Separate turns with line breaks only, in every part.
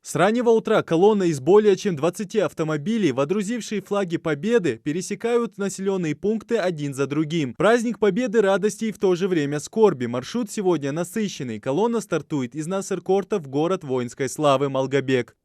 С раннего утра колонна из более чем 20 автомобилей, водрузившие флаги Победы, пересекают населенные пункты один за другим. Праздник Победы, радости и в то же время скорби. Маршрут сегодня насыщенный. Колонна стартует из Насыркорта в город воинской славы Малгобек.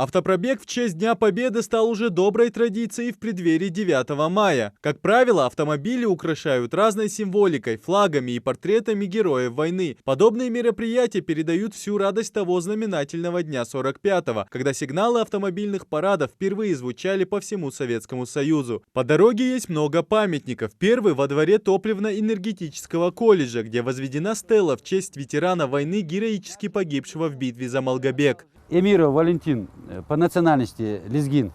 Автопробег в честь Дня Победы стал уже доброй традицией в преддверии 9 мая. Как правило, автомобили украшают разной символикой, флагами и портретами героев войны. Подобные мероприятия передают всю радость того знаменательного дня 45-го, когда сигналы автомобильных парадов впервые звучали по всему Советскому Союзу. По дороге есть много памятников. Первый во дворе топливно-энергетического колледжа, где возведена стела в честь ветерана войны, героически погибшего в битве за Малгобек.
Эмиров Валентин, по национальности лезгин,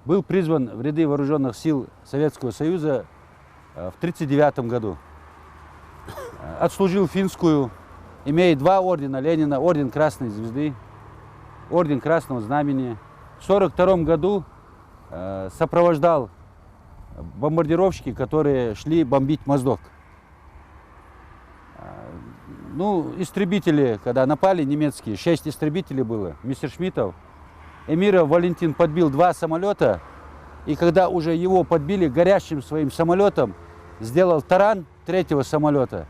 был призван в ряды вооруженных сил Советского Союза в 1939 году. Отслужил финскую, имеет 2 ордена Ленина, орден Красной Звезды, орден Красного Знамени. В 1942 году сопровождал бомбардировщики, которые шли бомбить Моздок. Ну, истребители, когда напали немецкие, 6 истребителей было, мессершмиттов. Эмиров Валентин подбил 2 самолета, и когда уже его подбили, горящим своим самолетом сделал таран 3-го самолета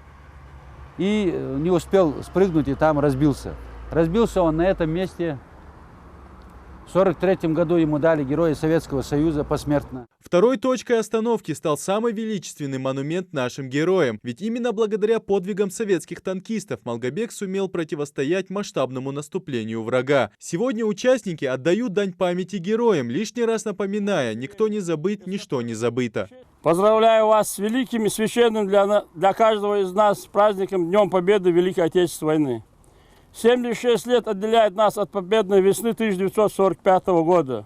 и не успел спрыгнуть, и там разбился. Разбился он на этом месте. В 1943 году ему дали Героя Советского Союза посмертно.
Второй точкой остановки стал самый величественный монумент нашим героям. Ведь именно благодаря подвигам советских танкистов Малгобек сумел противостоять масштабному наступлению врага. Сегодня участники отдают дань памяти героям, лишний раз напоминая: никто не забыт, ничто не забыто.
Поздравляю вас с великим и священным для каждого из нас праздником Днем Победы в Великой Отечественной войны. 76 лет отделяет нас от победной весны 1945 года.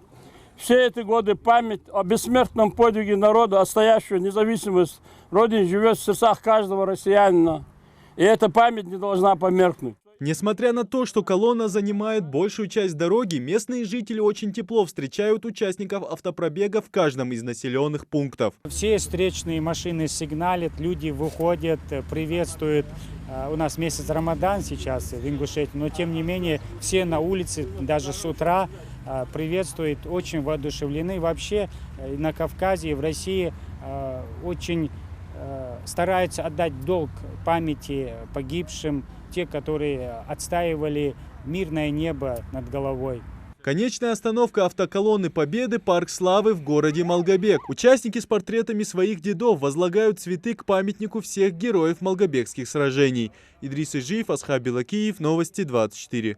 Все эти годы память о бессмертном подвиге народа, отстоящего независимость Родины, живет в сердцах каждого россиянина. И эта память не должна померкнуть.
Несмотря на то, что колонна занимает большую часть дороги, местные жители очень тепло встречают участников автопробега в каждом из населенных пунктов.
Все встречные машины сигналят, люди выходят, приветствуют. У нас месяц Рамадан сейчас в Ингушетии, но тем не менее все на улице, даже с утра, приветствуют, очень воодушевлены. Вообще на Кавказе и в России очень стараются отдать долг памяти погибшим, те, которые отстаивали мирное небо над головой.
Конечная остановка автоколонны Победы – Парк Славы в городе Малгобек. Участники с портретами своих дедов возлагают цветы к памятнику всех героев малгобекских сражений. Идрис Ижиев, Асхаб Белакиев, Новости 24.